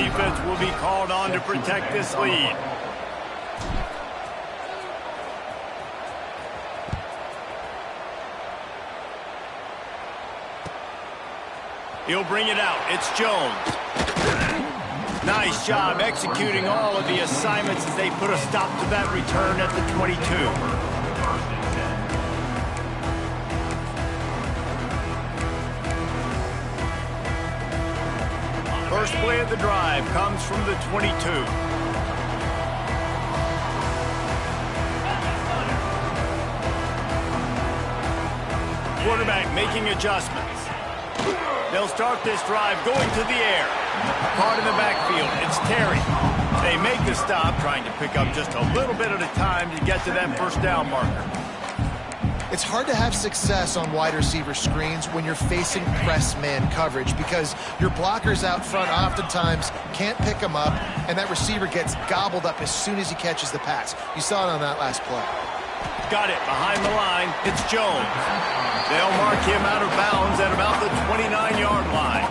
defense will be called on to protect this lead. He'll bring it out. It's Jones. Nice job executing all of the assignments as they put a stop to that return at the 22. First play of the drive comes from the 22. Quarterback making adjustments. They'll start this drive going to the air. Caught in the backfield. It's Terry. They make the stop, trying to pick up just a little bit at a time to get to that first down marker. It's hard to have success on wide receiver screens when you're facing press man coverage because your blockers out front oftentimes can't pick them up, and that receiver gets gobbled up as soon as he catches the pass. You saw it on that last play. Got it behind the line. It's Jones. They'll mark him out of bounds at about the 29-yard line.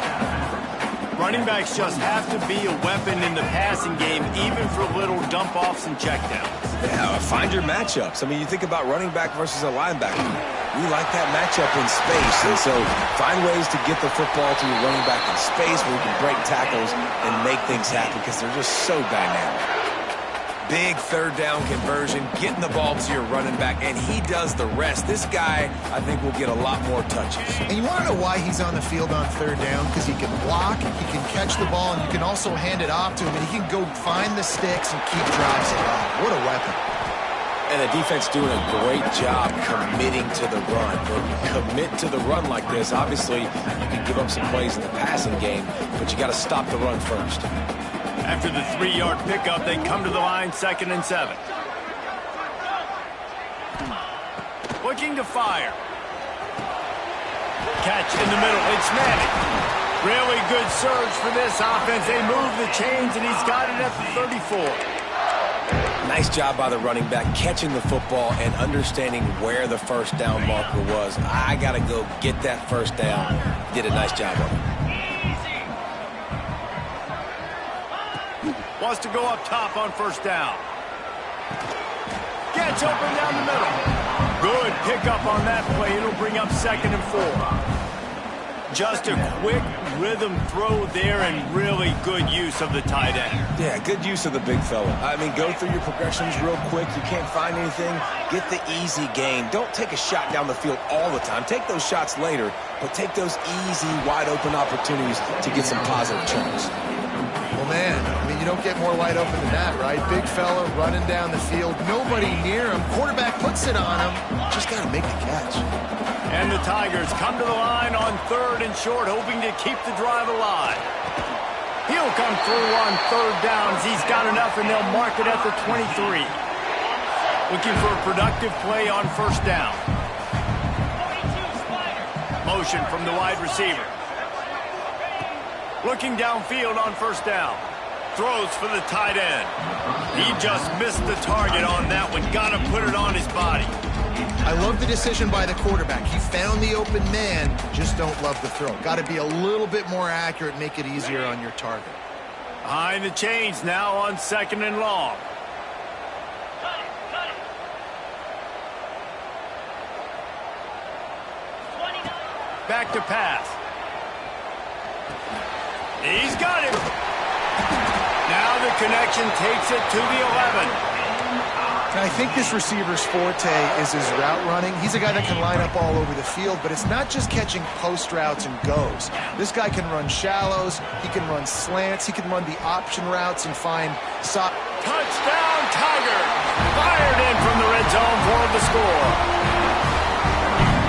Running backs just have to be a weapon in the passing game, even for little dump-offs and checkdowns. Yeah, find your matchups. I mean, you think about running back versus a linebacker. We like that matchup in space, and so find ways to get the football to your running back in space where you can break tackles and make things happen because they're just so dynamic. Big third down conversion, getting the ball to your running back, and he does the rest. This guy, I think, will get a lot more touches. And you want to know why he's on the field on third down? Because he can block, he can catch the ball, and you can also hand it off to him, and he can go find the sticks and keep drives alive. What a weapon. And the defense doing a great job committing to the run. When you commit to the run like this, obviously, you can give up some plays in the passing game, but you got to stop the run first. After the 3-yard pickup, they come to the line, 2nd and 7. Looking to fire. Catch in the middle. It's Manning. Really good surge for this offense. They move the chains, and he's got it at the 34. Nice job by the running back, catching the football and understanding where the first down marker was. I got to go get that first down. Did a nice job of it. Wants to go up top on first down. Gets open down the middle. Good pickup on that play. It'll bring up 2nd and 4. Just a quick rhythm throw there and really good use of the tight end. Yeah, good use of the big fella. I mean, go through your progressions real quick. You can't find anything. Get the easy gain. Don't take a shot down the field all the time. Take those shots later, but take those easy, wide-open opportunities to get some positive chunks. Well, man, I mean, you don't get more wide open than that, right? Big fella running down the field, nobody near him. Quarterback puts it on him. Just got to make the catch. And the Tigers come to the line on 3rd and short, hoping to keep the drive alive. He'll come through on 3rd downs. He's got enough, and they'll mark it at the 23. Looking for a productive play on first down. Motion from the wide receiver. Looking downfield on first down. Throws for the tight end. He just missed the target on that one. Got to put it on his body. I love the decision by the quarterback. He found the open man, just don't love the throw. Got to be a little bit more accurate, make it easier on your target. Behind the chains now on 2nd and long. Back to pass. He's got him. Now the connection takes it to the 11. I think this receiver's forte is his route running. He's a guy that can line up all over the field, but it's not just catching post routes and goes. This guy can run shallows, he can run slants, he can run the option routes and find... Touchdown, Tiger! Fired in from the red zone for the score.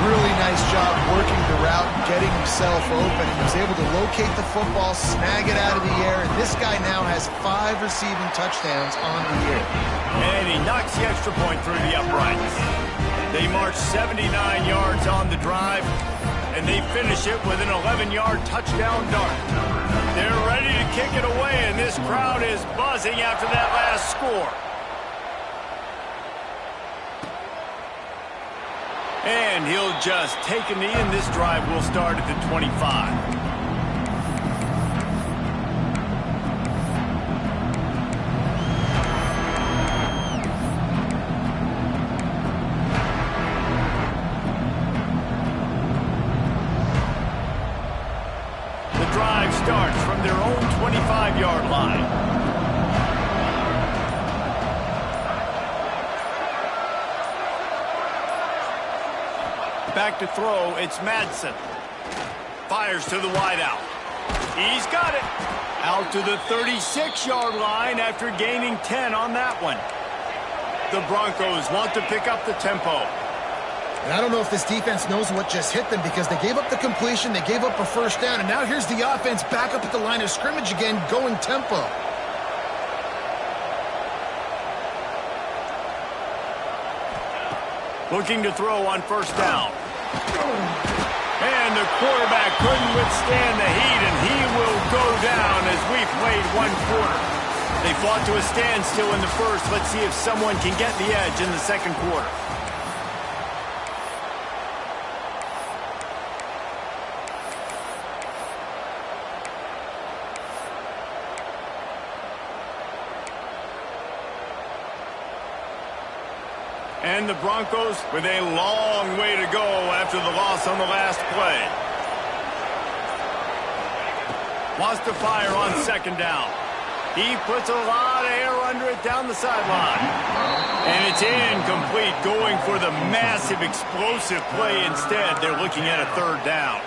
Really nice job working the route and getting himself open. He was able to locate the football, snag it out of the air, and this guy now has 5 receiving touchdowns on the year. And he knocks the extra point through the uprights. They march 79 yards on the drive, and they finish it with an 11-yard touchdown dart. They're ready to kick it away, and this crowd is buzzing after that last score. And he'll just take a knee, and this drive will start at the 25. 25-yard line. Back to throw, it's Madsen. Fires to the wideout. He's got it. Out to the 36-yard line after gaining 10 on that one. The Broncos want to pick up the tempo. And I don't know if this defense knows what just hit them because they gave up the completion, they gave up a first down, and now here's the offense back up at the line of scrimmage again, going tempo. Looking to throw on first down. And the quarterback couldn't withstand the heat, and he will go down as we played one quarter. They fought to a standstill in the first. Let's see if someone can get the edge in the second quarter. And the Broncos with a long way to go after the loss on the last play. Wants to fire on second down. He puts a lot of air under it down the sideline. And it's incomplete, going for the massive explosive play instead. They're looking at a third down.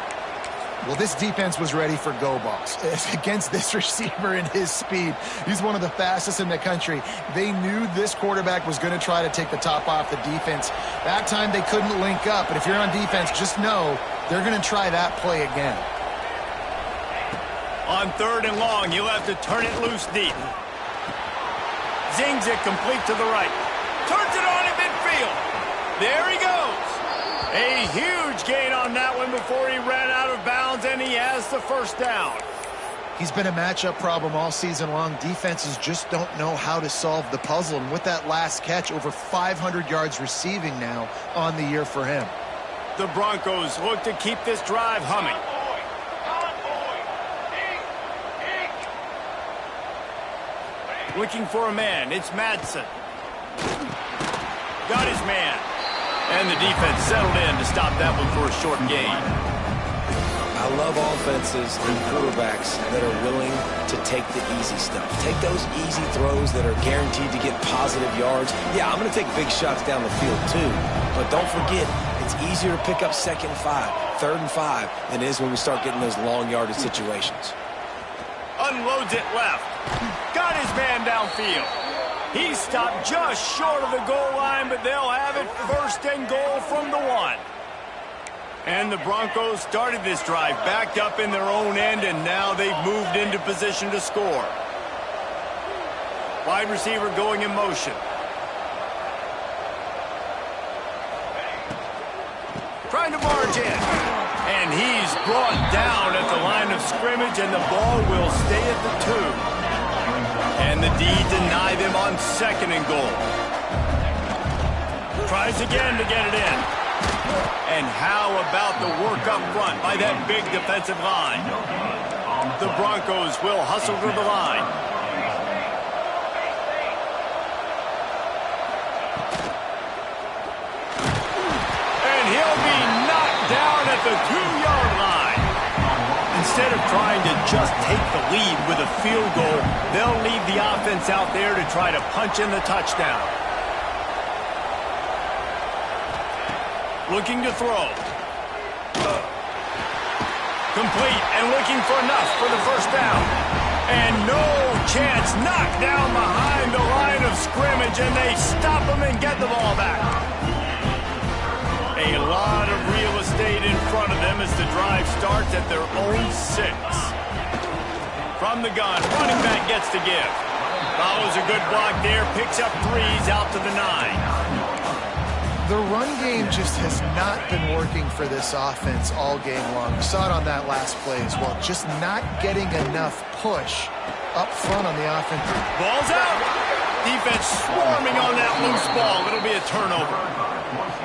Well, this defense was ready for go balls against this receiver and his speed. He's one of the fastest in the country. They knew this quarterback was going to try to take the top off the defense. That time they couldn't link up, but if you're on defense, just know they're going to try that play again. On third and long, you'll have to turn it loose deep. Zings it complete to the right. Turns it on in midfield. There he goes. A huge gain on that one before he ran out of bounds, and he has the first down. He's been a matchup problem all season long. Defenses just don't know how to solve the puzzle. And with that last catch, over 500 yards receiving now on the year for him. The Broncos look to keep this drive humming. Looking for a man. It's Madsen. Got his man. And the defense settled in to stop that one for a short gain. I love offenses and quarterbacks that are willing to take the easy stuff. Take those easy throws that are guaranteed to get positive yards. Yeah, I'm going to take big shots down the field too. But don't forget, it's easier to pick up second and 5, third and 5 than it is when we start getting those long yardage situations. Unloads it left. Got his man downfield. He stopped just short of the goal line, but they'll have it first and goal from the 1. And the Broncos started this drive backed up in their own end, and now they've moved into position to score. Wide receiver going in motion. Trying to barge in. And he's brought down at the line of scrimmage, and the ball will stay at the 2. And the D deny them on second and goal. Tries again to get it in. And how about the work up front by that big defensive line? The Broncos will hustle to the line. And he'll be knocked down at the 2-yard line. Instead of trying to just take the lead with a field goal, they'll leave the offense out there to try to punch in the touchdown. Looking to throw. Complete and looking for enough for the first down. And no chance, knocked down behind the line of scrimmage, and they stop him and get the ball back. A lot of real estate in front of them as the drive starts at their own 6. From the gun, running back gets to give. Follows a good block there, picks up 3s out to the 9. The run game just has not been working for this offense all game long. We saw it on that last play as well. Just not getting enough push up front on the offense. Ball's out. Defense swarming on that loose ball. It'll be a turnover.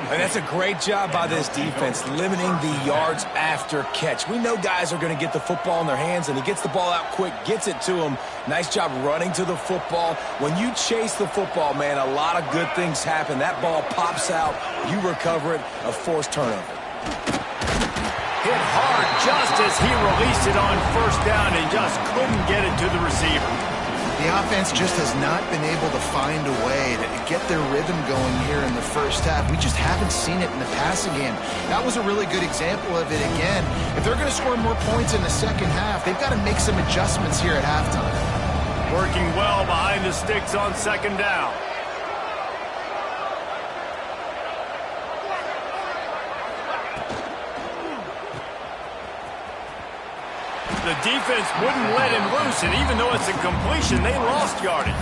And that's a great job by this defense, limiting the yards after catch. We know guys are going to get the football in their hands, and he gets the ball out quick, gets it to him. Nice job running to the football. When you chase the football, man, a lot of good things happen. That ball pops out, you recover it, a forced turnover. Hit hard just as he released it on first down and just couldn't get it to the receiver. The offense just has not been able to find a way to get their rhythm going here in the first half. We just haven't seen it in the passing game. That was a really good example of it again. If they're going to score more points in the second half, they've got to make some adjustments here at halftime. Working well behind the sticks on second down. The defense wouldn't let him loose, and even though it's a completion, they lost yardage.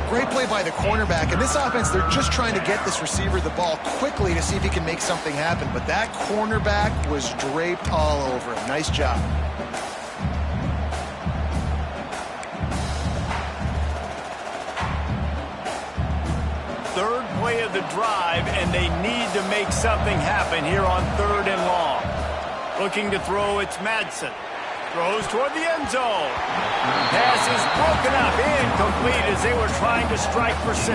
Great play by the cornerback. In this offense, they're just trying to get this receiver the ball quickly to see if he can make something happen. But that cornerback was draped all over him. Nice job. Third play of the drive, and they need to make something happen here on 3rd and long. Looking to throw, it's Madsen. Throws toward the end zone. Pass is broken up, incomplete as they were trying to strike for 6.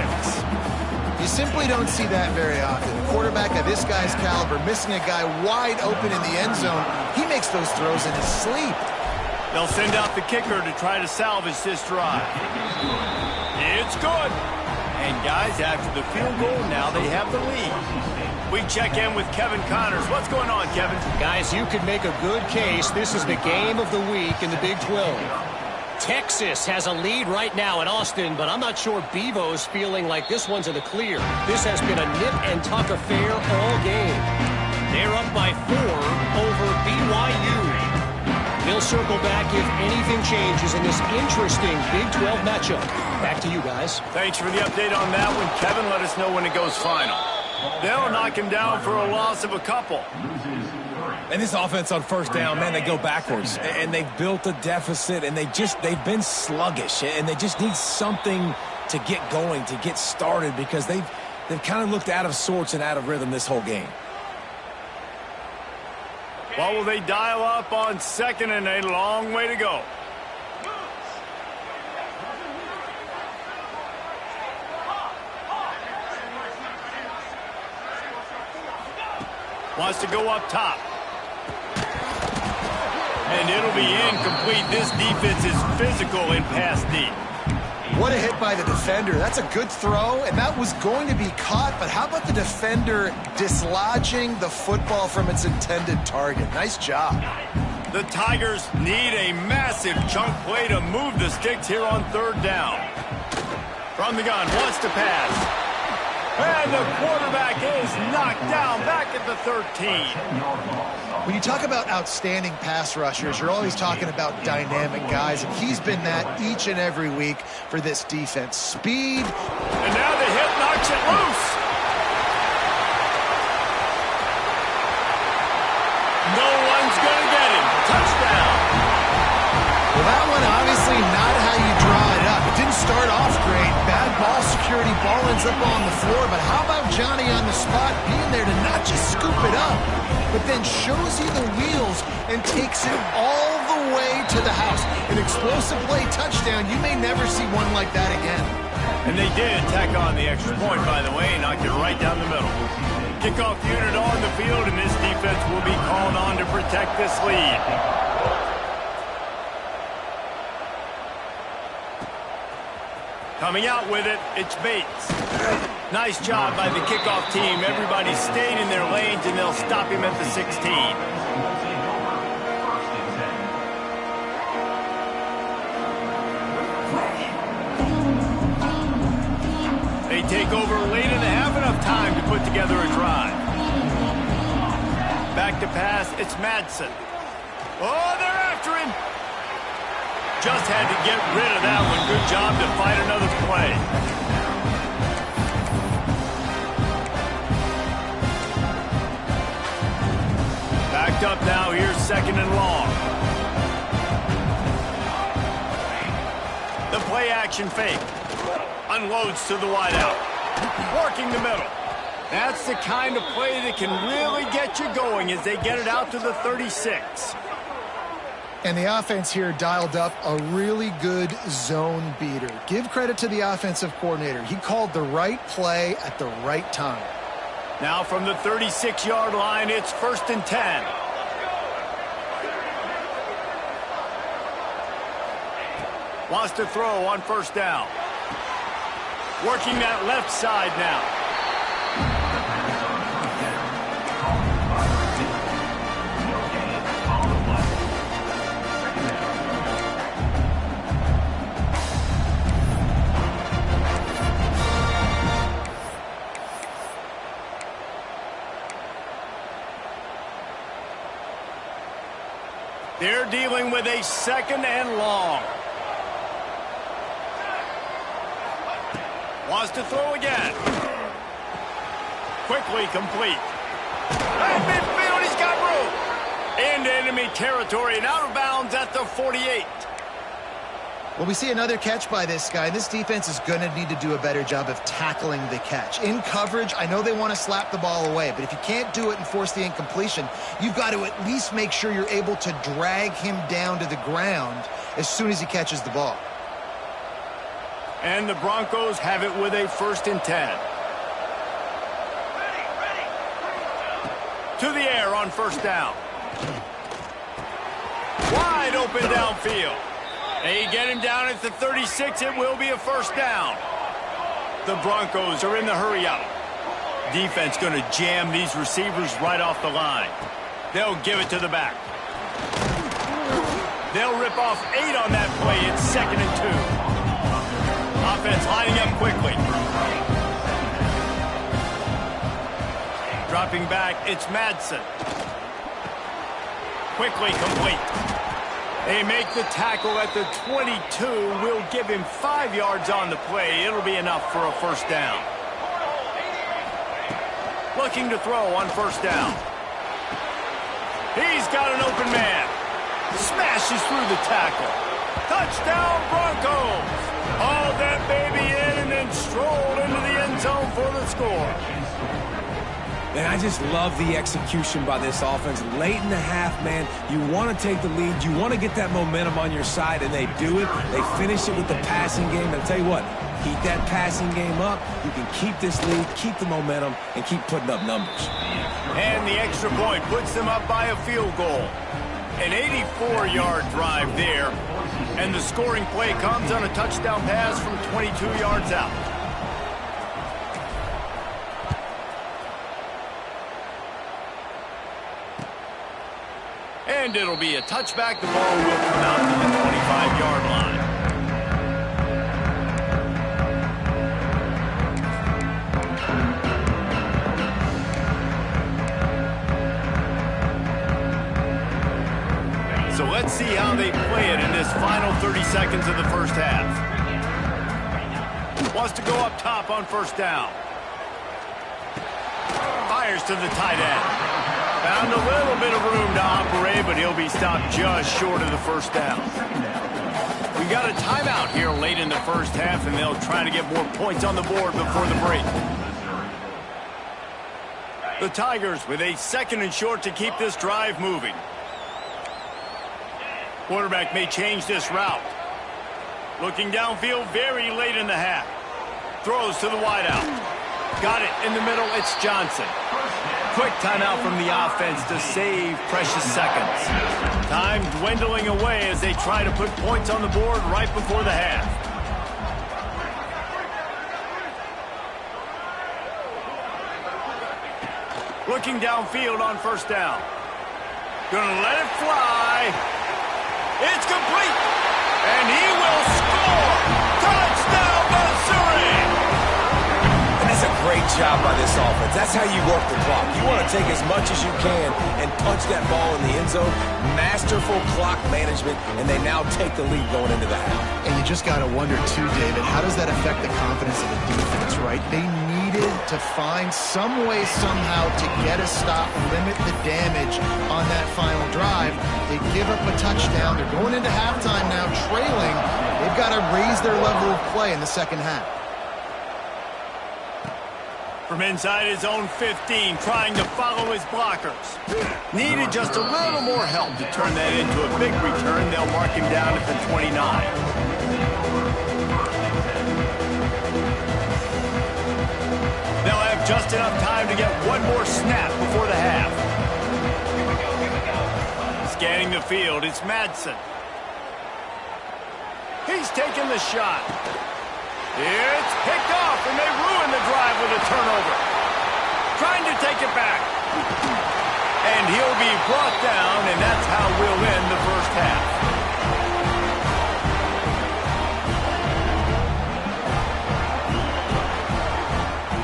You simply don't see that very often. A quarterback of this guy's caliber missing a guy wide open in the end zone. He makes those throws in his sleep. They'll send out the kicker to try to salvage this drive. It's good. And guys, after the field goal, now they have the lead. We check in with Kevin Connors. What's going on, Kevin? Guys, you could make a good case. This is the game of the week in the Big 12. Texas has a lead right now in Austin, but I'm not sure Bevo's feeling like this one's in the clear. This has been a nip-and-tuck affair all game. They're up by 4 over BYU. He'll circle back if anything changes in this interesting Big 12 matchup. Back to you guys. Thanks for the update on that one, Kevin. Let us know when it goes final. They'll knock him down for a loss of a couple. And this offense on first down, man, they go backwards. And they've built a deficit, and they've been sluggish. And they just need something to get going, to get started, because they've kind of looked out of sorts and out of rhythm this whole game. What will they dial up on 2nd and a long way to go? Wants to go up top. And it'll be incomplete. This defense is physical in pass deep. What a hit by the defender. That's a good throw, and that was going to be caught. But how about the defender dislodging the football from its intended target? Nice job. The Tigers need a massive chunk play to move the sticks here on 3rd down. From the gun, wants to pass. And the quarterback is knocked down back at the 13. When you talk about outstanding pass rushers, you're always talking about dynamic guys, and he's been that each and every week for this defense. Speed. And now the hit knocks it loose. No one's going to get him. Touchdown. Well, that one obviously not how you draw it up. It didn't start off great. Bad ball security. Ball ends up on the floor. But how about Johnny on the spot being there to not just scoop it up, but then shows you the wheels and takes it all the way to the house. An explosive play touchdown. You may never see one like that again. And they did tack on the extra point, by the way, and knocked it right down the middle. Kickoff unit on the field, and this defense will be called on to protect this lead. Coming out with it, it's Bates. Nice job by the kickoff team. Everybody stayed in their lanes, and they'll stop him at the 16. They take over late in the half, enough time to put together a drive. Back to pass, it's Madsen. Oh, they're after him. Just had to get rid of that one. Good job to fight another play. Backed up now. Here's 2nd and long. The play action fake. Unloads to the wideout. Working the middle. That's the kind of play that can really get you going as they get it out to the 36. And the offense here dialed up a really good zone beater. Give credit to the offensive coordinator. He called the right play at the right time. Now from the 36-yard line, it's 1st and 10. Wants to throw on first down. Working that left side now. They're dealing with a 2nd and long. Wants to throw again. Quickly complete. At midfield, he's got room. Into enemy territory and out of bounds at the 48. Well, we see another catch by this guy. This defense is going to need to do a better job of tackling the catch. In coverage, I know they want to slap the ball away, but if you can't do it and force the incompletion, you've got to at least make sure you're able to drag him down to the ground as soon as he catches the ball. And the Broncos have it with a 1st and 10. To the air on first down. Wide open downfield. They get him down at the 36. It will be a 1st down. The Broncos are in the hurry up. Defense going to jam these receivers right off the line. They'll give it to the back. They'll rip off 8 on that play. It's 2nd and 2. Offense lining up quickly. Dropping back, it's Madsen. Quickly complete. They make the tackle at the 22. We'll give him 5 yards on the play. It'll be enough for a 1st down. Looking to throw on first down. He's got an open man. Smashes through the tackle. Touchdown, Broncos. Hauled that baby in and then strolled into the end zone for the score. Man, I just love the execution by this offense. Late in the half, man, you want to take the lead. You want to get that momentum on your side, and they do it. They finish it with the passing game. And I'll tell you what, keep that passing game up. You can keep this lead, keep the momentum, and keep putting up numbers. And the extra point puts them up by a field goal. An 84-yard drive there. And the scoring play comes on a touchdown pass from 22 yards out. And it'll be a touchback. The ball will come out to the 25-yard line. So let's see how they play it in this final 30 seconds of the first half. Wants to go up top on first down. Fires to the tight end. Found a little bit of room to operate, but he'll be stopped just short of the first down. We got a timeout here late in the first half, and they'll try to get more points on the board before the break. The Tigers with a 2nd and short to keep this drive moving. Quarterback may change this route. Looking downfield very late in the half. Throws to the wideout. Got it in the middle. It's Johnson. Quick timeout from the offense to save precious seconds. Time dwindling away as they try to put points on the board right before the half. Looking downfield on first down. Gonna let it fly. It's complete. And he will score. Touchdown, Missouri. And that's a great job by this offense. That's how you work the clock. You want to take as much as you can and punch that ball in the end zone. Masterful clock management, and they now take the lead going into the half. And you just got to wonder, too, David, how does that affect the confidence of the defense, right? They needed to find some way, somehow, to get a stop, limit the damage on that final drive. They give up a touchdown. They're going into halftime now, trailing. They've got to raise their level of play in the second half. From inside his own 15, trying to follow his blockers. Needed just a little more help to turn that into a big return. They'll mark him down at the 29. They'll have just enough time to get one more snap before the half. Scanning the field, it's Madsen. He's taking the shot. It's picked off, and they ruin the drive with a turnover. Trying to take it back. And he'll be brought down, and that's how we'll end the first half.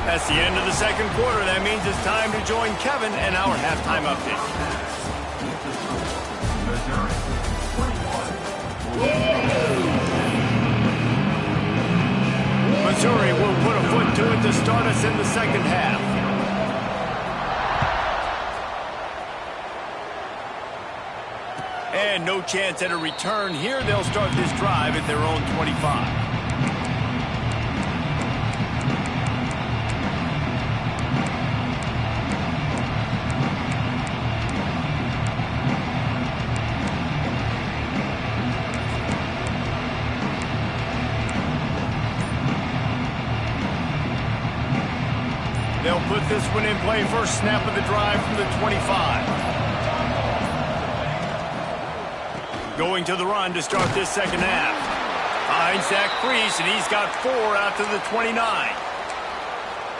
That's the end of the second quarter. That means it's time to join Kevin and our halftime update. Missouri will put a foot to it to start us in the second half. And no chance at a return here. They'll start this drive at their own 25. They'll put this one in play. First snap of the drive from the 25. Going to the run to start this second half. Finds Zach Priest, and he's got 4 out to the 29.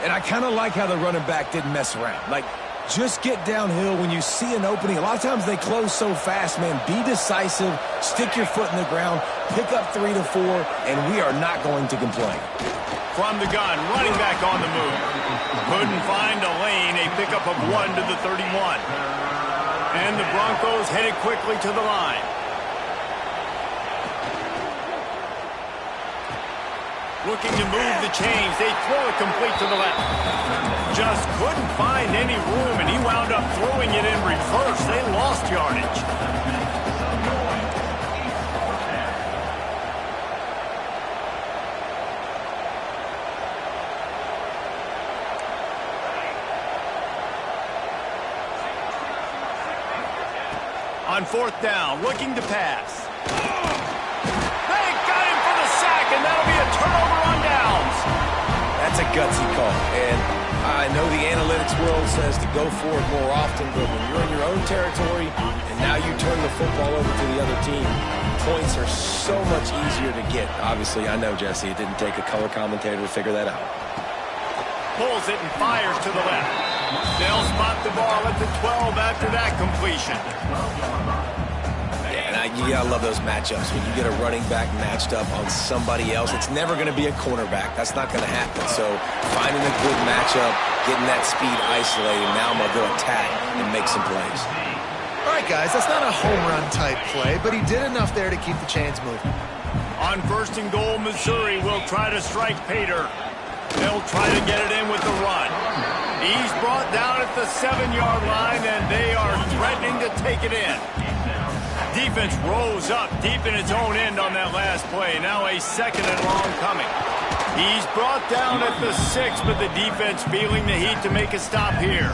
And I kind of like how the running back didn't mess around. Like, just get downhill when you see an opening. A lot of times they close so fast, man. Be decisive, stick your foot in the ground, pick up 3 to 4, and we are not going to complain. From the gun, running back on the move. Couldn't find a lane, a pickup of 1 to the 31. And the Broncos headed quickly to the line. Looking to move the chains. They throw it complete to the left. Just couldn't find any room, and he wound up throwing it in reverse. They lost yardage. On fourth down, looking to pass. They got him for the sack, and that'll be a turnover on downs. That's a gutsy call. And I know the analytics world says to go for it more often, but when you're in your own territory and now you turn the football over to the other team, points are so much easier to get. Obviously, I know, Jesse, it didn't take a color commentator to figure that out. Pulls it and fires to the left. They'll spot the ball at the 12 after that completion. You gotta love those matchups. When you get a running back matched up on somebody else, it's never going to be a cornerback. That's not going to happen. So finding a good matchup, getting that speed isolated, now I'm going to go attack and make some plays. All right, guys, that's not a home run type play, but he did enough there to keep the chains moving. On first and goal, Missouri will try to strike Pater. They'll try to get it in with the run. He's brought down at the 7-yard line, and they are threatening to take it in. Defense rose up deep in its own end on that last play. Now a second and long coming. He's brought down at the 6, but the defense feeling the heat to make a stop here.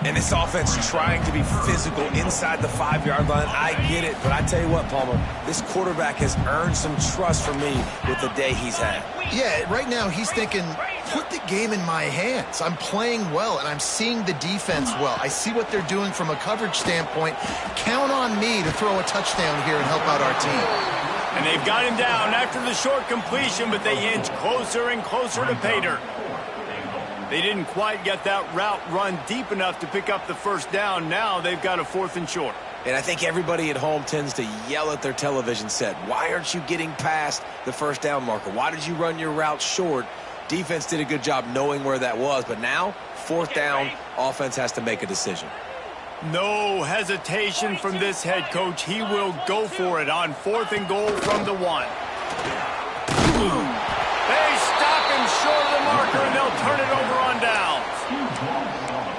And this offense trying to be physical inside the 5-yard line. I get it, but I tell you what, Palmer, this quarterback has earned some trust from me with the day he's had. Yeah, right now he's thinking, put the game in my hands. I'm playing well, and I'm seeing the defense well. I see what they're doing from a coverage standpoint. Count on me to throw a touchdown here and help out our team. And they've got him down after the short completion, but they inch closer and closer to Pater. They didn't quite get that route run deep enough to pick up the first down. Now they've got a 4th and short. And I think everybody at home tends to yell at their television set. Why aren't you getting past the first down marker? Why did you run your route short? Defense did a good job knowing where that was. But now, 4th down, offense has to make a decision. No hesitation from this head coach. He will go for it on 4th and goal from the 1. They stop him short of the marker, and they'll turn it over on downs.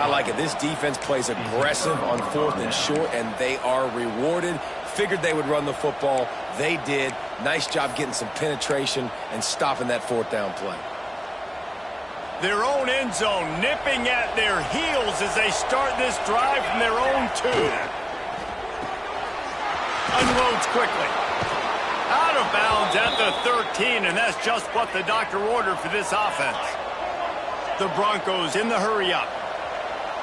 I like it. This defense plays aggressive on 4th and short, and they are rewarded. Figured they would run the football. They did. Nice job getting some penetration and stopping that 4th down play. Their own end zone nipping at their heels as they start this drive from their own 2. Unloads quickly. Out of bounds at the 13, and that's just what the doctor ordered for this offense. The Broncos in the hurry up.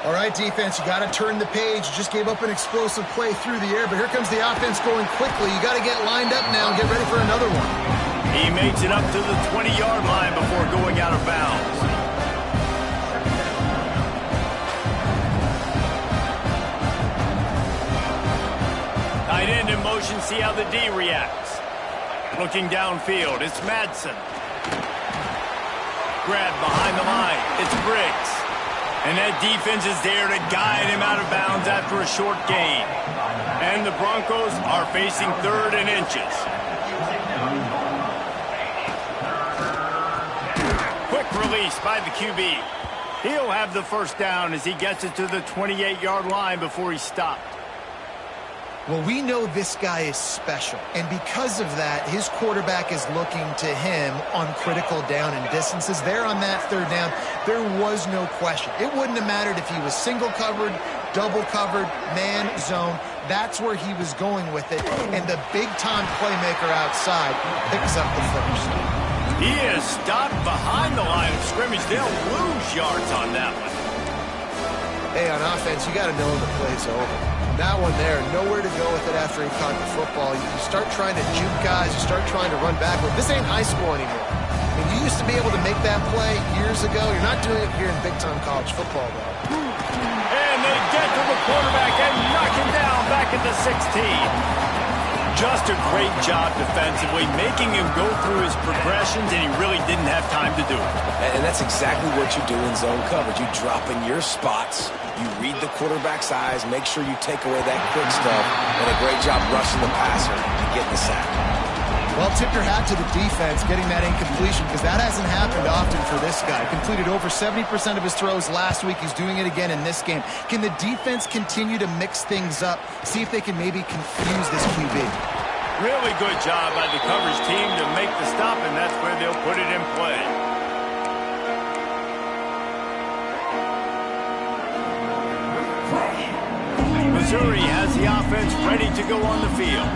All right, defense, you got to turn the page. You just gave up an explosive play through the air, but here comes the offense going quickly. You got to get lined up now and get ready for another one. He makes it up to the 20-yard line before going out of bounds. Tight end in motion, see how the D reacts. Looking downfield, it's Madsen. Grab behind the line, it's Briggs. And that defense is there to guide him out of bounds after a short gain. And the Broncos are facing 3rd and inches. Quick release by the QB. He'll have the first down as he gets it to the 28-yard line before he's stopped. Well, we know this guy is special, and because of that, his quarterback is looking to him on critical down and distances. There on that 3rd down, there was no question. It wouldn't have mattered if he was single covered, double covered, man, zone. That's where he was going with it, and the big-time playmaker outside picks up the first. He is stopped behind the line of scrimmage. They'll lose yards on that one. Hey, on offense, you got to know when the play's over. That one there, nowhere to go with it after he caught the football. You start trying to juke guys, you start trying to run backward. This ain't high school anymore. I mean, you used to be able to make that play years ago. You're not doing it here in big-time college football, though. And they get to the quarterback and knock him down back at the 16. Just a great job defensively, making him go through his progressions, and he really didn't have time to do it. And that's exactly what you do in zone coverage. You drop in your spots, you read the quarterback's eyes, make sure you take away that quick stuff, and a great job rushing the passer and getting the sack. Well, tip your hat to the defense getting that incompletion, because that hasn't happened often for this guy. Completed over 70% of his throws last week. He's doing it again in this game. Can the defense continue to mix things up, see if they can maybe confuse this QB? Really good job by the coverage team to make the stop, and that's where they'll put it in play. Missouri has the offense ready to go on the field.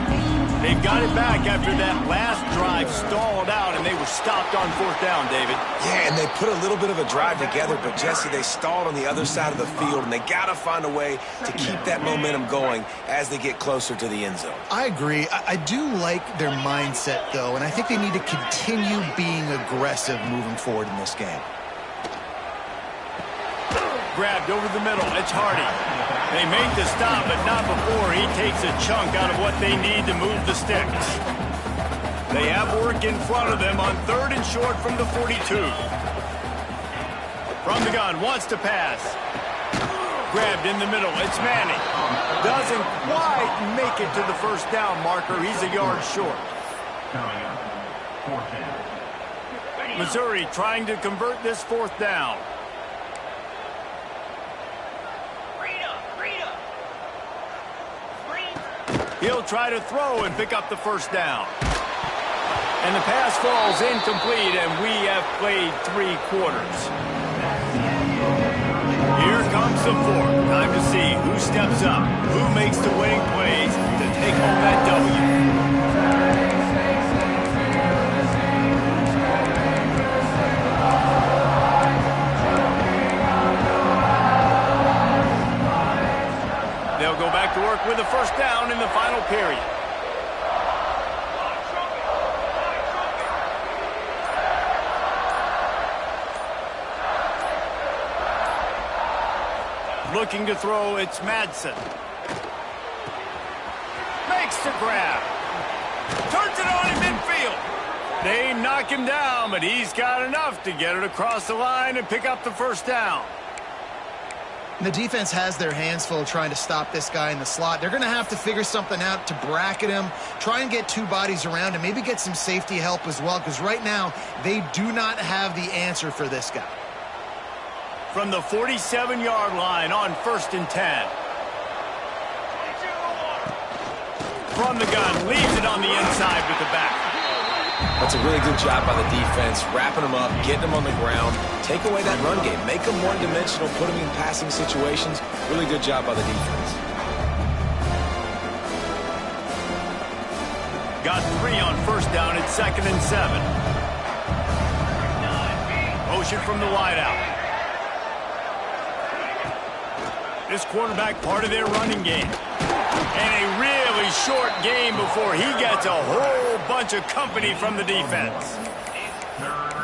They've got it back after that last drive stalled out, and they were stopped on 4th down, David. Yeah, and they put a little bit of a drive together, but, Jesse, they stalled on the other side of the field, and they got to find a way to keep that momentum going as they get closer to the end zone. I agree. I do like their mindset, though, and I think they need to continue being aggressive moving forward in this game. Grabbed over the middle. It's Hardy. They make the stop, but not before he takes a chunk out of what they need to move the sticks. They have work in front of them on 3rd and short from the 42. From the gun, wants to pass. Grabbed in the middle. It's Manning. Doesn't quite make it to the first down marker. He's a yard short. Missouri trying to convert this 4th down. He'll try to throw and pick up the first down. And the pass falls incomplete, and we have played 3 quarters. Here comes the 4th. Time to see who steps up, who makes the winning plays to take home that W. They'll go back to work with a first down in the final period. Looking to throw, it's Madsen. Makes the grab. Turns it on in midfield. They knock him down, but he's got enough to get it across the line and pick up the first down. The defense has their hands full trying to stop this guy in the slot. They're going to have to figure something out to bracket him, try and get 2 bodies around him, maybe get some safety help as well, because right now they do not have the answer for this guy. From the 47-yard line on 1st and 10. From the gun, leaves it on the inside with the back. That's a really good job by the defense, wrapping them up, getting them on the ground, take away that run game, make them one-dimensional, put them in passing situations. Really good job by the defense. Got 3 on 1st down at 2nd and 7. Motion from the wideout. This quarterback part of their running game. And a really short game before he gets a whole bunch of company from the defense.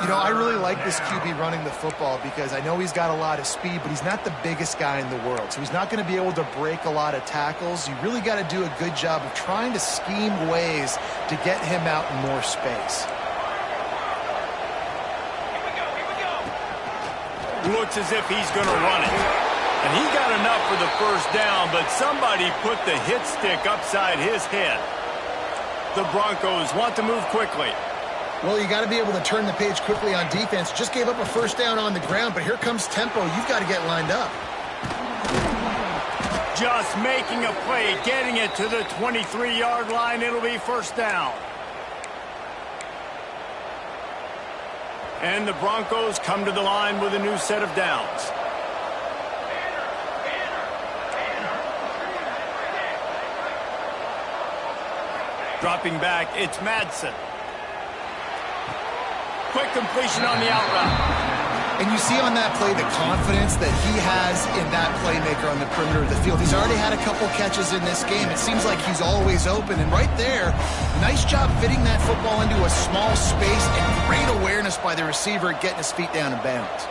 You know, I really like this QB running the football because I know he's got a lot of speed, but he's not the biggest guy in the world. So he's not going to be able to break a lot of tackles. You really got to do a good job of trying to scheme ways to get him out in more space. Looks as if he's going to run it. And he got enough for the first down, but somebody put the hit stick upside his head. The Broncos want to move quickly. Well, you got to be able to turn the page quickly on defense. Just gave up a first down on the ground, but here comes tempo. You've got to get lined up. Just making a play, getting it to the 23-yard line. It'll be first down. And the Broncos come to the line with a new set of downs. Dropping back, it's Madsen. Quick completion on the out route. And you see on that play the confidence that he has in that playmaker on the perimeter of the field. He's already had a couple catches in this game. It seems like he's always open. And right there, nice job fitting that football into a small space and great awareness by the receiver getting his feet down in bounds.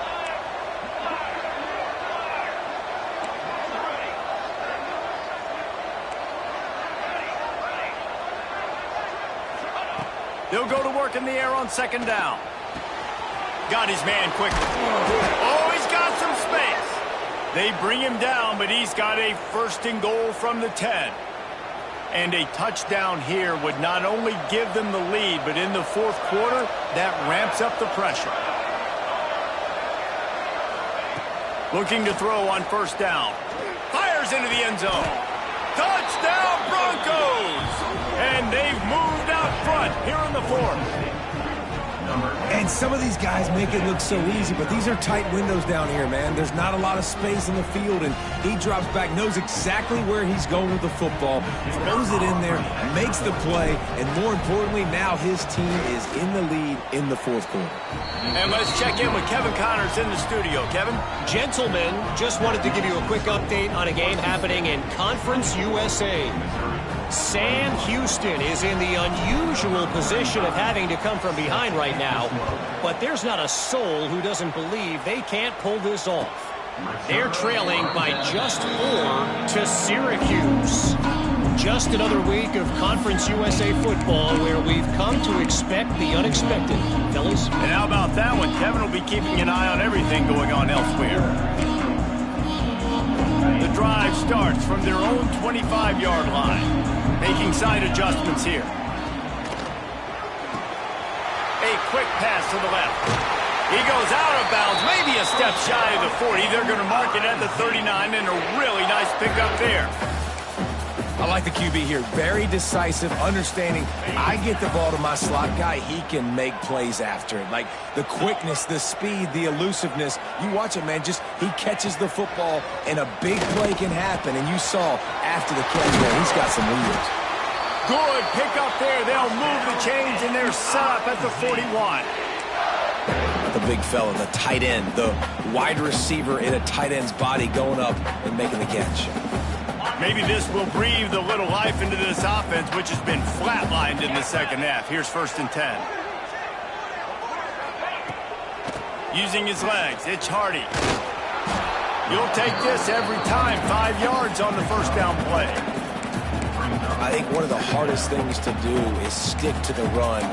They'll go to work in the air on second down. Got his man quickly. Oh, he's got some space. They bring him down, but he's got a first and goal from the 10. And a touchdown here would not only give them the lead, but in the fourth quarter, that ramps up the pressure. Looking to throw on first down. Fires into the end zone. Touchdown, Broncos! And they've moved out front here in the fourth. And some of these guys make it look so easy, but these are tight windows down here, man. There's not a lot of space in the field, and he drops back, knows exactly where he's going with the football, throws it in there, makes the play, and more importantly, now his team is in the lead in the fourth quarter. And let's check in with Kevin Connors in the studio. Kevin? Gentlemen, just wanted to give you a quick update on a game happening in Conference USA. Sam Houston is in the unusual position of having to come from behind right now, but there's not a soul who doesn't believe they can't pull this off. They're trailing by just 4 to Syracuse. Just another week of Conference USA football where we've come to expect the unexpected. Fellas? And how about that one? Kevin will be keeping an eye on everything going on elsewhere. The drive starts from their own 25-yard line. Making side adjustments here. A quick pass to the left. He goes out of bounds, maybe a step shy of the 40. They're going to mark it at the 39, and a really nice pickup there. I like the QB here. Very decisive, understanding I get the ball to my slot guy, he can make plays after it. Like the quickness, the speed, the elusiveness. You watch it, man, just he catches the football and a big play can happen. And you saw after the catch there, he's got some wheels. Good pickup there. They'll move the chains and they're set up at the 41. The big fella, the tight end, the wide receiver in a tight end's body going up and making the catch. Maybe this will breathe a little life into this offense, which has been flatlined in the second half. Here's first and 10. Using his legs, it's Hardy. You'll take this every time. 5 yards on the first down play. I think one of the hardest things to do is stick to the run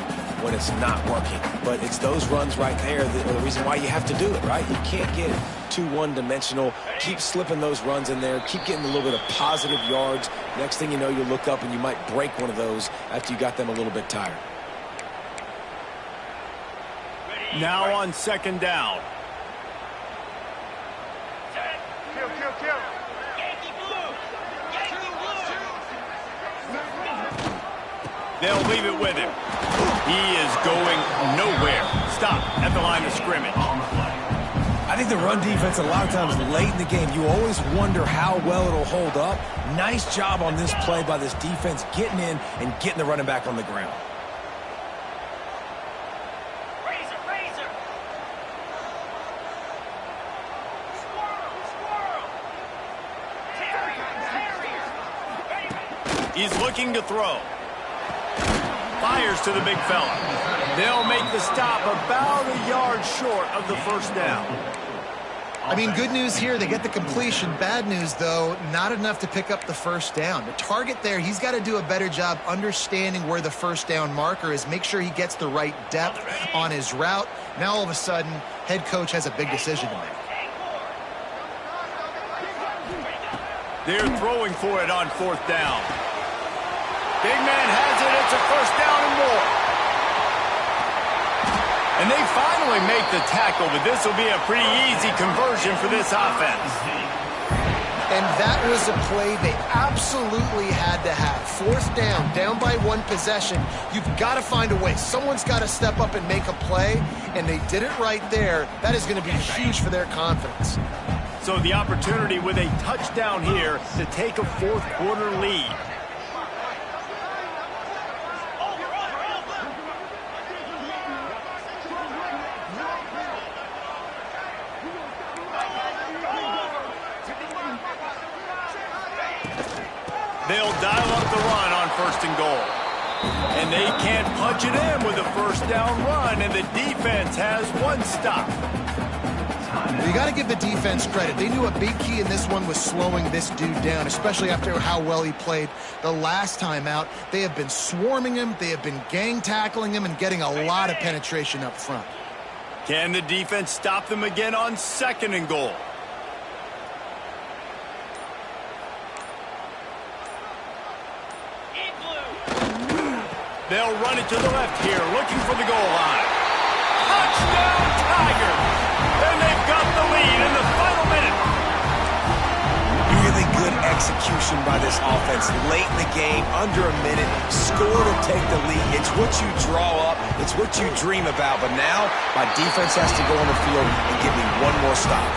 when it's not working. But it's those runs right there that are the reason why you have to do it, right? You can't get too one-dimensional. Keep slipping those runs in there. Keep getting a little bit of positive yards. Next thing you know, you look up and you might break one of those after you got them a little bit tired. Now on second down. They'll leave it with him. He is going nowhere. Stop at the line of scrimmage. I think the run defense, a lot of times late in the game, you always wonder how well it'll hold up. Nice job on this play by this defense, getting in and getting the running back on the ground. He's looking to throw. Fires to the big fella. They'll make the stop about a yard short of the first down. I mean, good news here, they get the completion. Bad news, though, not enough to pick up the first down. The target there, he's got to do a better job understanding where the first down marker is, make sure he gets the right depth on his route. Now, all of a sudden, head coach has a big decision to make. They're throwing for it on fourth down. Big man has it. It's a first down and more. And they finally make the tackle, but this will be a pretty easy conversion for this offense. And that was a play they absolutely had to have. Fourth down by one possession. You've got to find a way. Someone's got to step up and make a play, and they did it right there. That is going to be huge for their confidence. So the opportunity with a touchdown here to take a fourth quarter lead. They'll dial up the run on first and goal. And they can't punch it in with a first down run, and the defense has one stop. You got to give the defense credit. They knew a big key in this one was slowing this dude down, especially after how well he played the last time out. They have been swarming him. They have been gang tackling him and getting a lot of penetration up front. Can the defense stop them again on second and goal? They'll run it to the left here, looking for the goal line. Touchdown, Tigers! And they've got the lead in the final minute. Really good execution by this offense. Late in the game, under a minute, score to take the lead. It's what you draw up. It's what you dream about. But now, my defense has to go on the field and give me one more stop.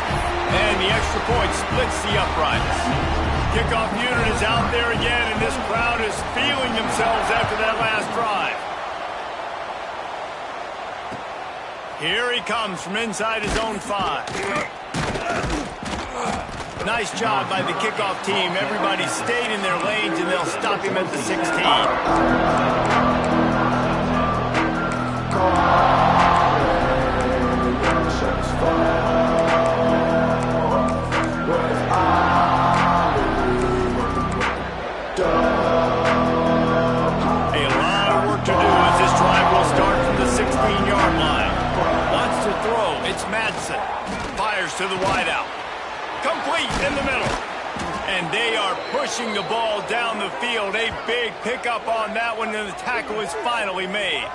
And the extra point splits the uprights. Kickoff unit is out there again, and this crowd is feeling themselves after that last drive. Here he comes from inside his own 5. Nice job by the kickoff team. Everybody stayed in their lanes, and they'll stop him at the 16. To the wideout. Complete in the middle. And they are pushing the ball down the field. A big pickup on that one, and the tackle is finally made.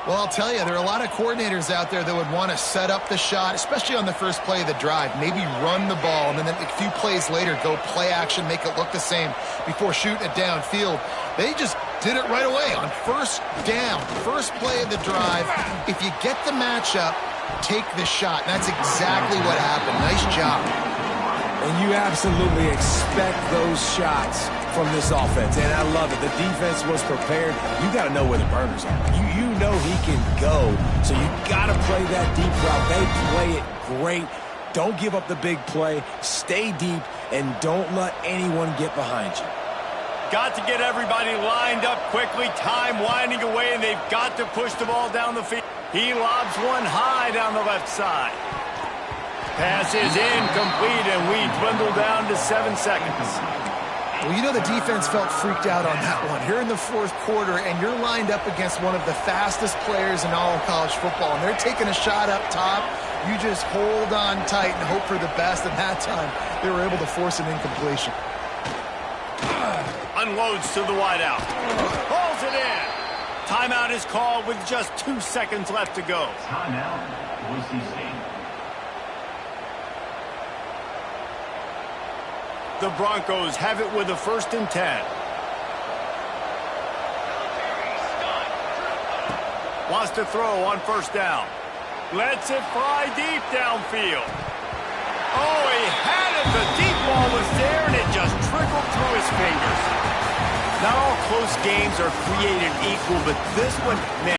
Well, I'll tell you, there are a lot of coordinators out there that would want to set up the shot, especially on the first play of the drive, maybe run the ball, and then a few plays later, go play action, make it look the same before shooting it downfield. They just did it right away on first down, first play of the drive. If you get the matchup, take the shot. That's exactly what happened. Nice job. And you absolutely expect those shots from this offense, and I love it. The defense was prepared. You got to know where the burners are. You know he can go, so you got to play that deep route. They play it great. Don't give up the big play. Stay deep, and don't let anyone get behind you. Got to get everybody lined up quickly. Time winding away, and they've got to push the ball down the field. He lobs one high down the left side. Pass is incomplete, and we dwindle down to 7 seconds. Well, you know the defense felt freaked out on that one. Here in the fourth quarter, and you're lined up against one of the fastest players in all of college football, and they're taking a shot up top. You just hold on tight and hope for the best, and that time they were able to force an incompletion. Unloads to the wideout. Pulls it in. Timeout is called with just 2 seconds left to go. Timeout, Boise State. The Broncos have it with a 1st and 10. Wants to throw on first down. Lets it fly deep downfield. Oh, he had it. The deep ball was there, and it just trickled through his fingers. Not all close games are created equal, but this one, man.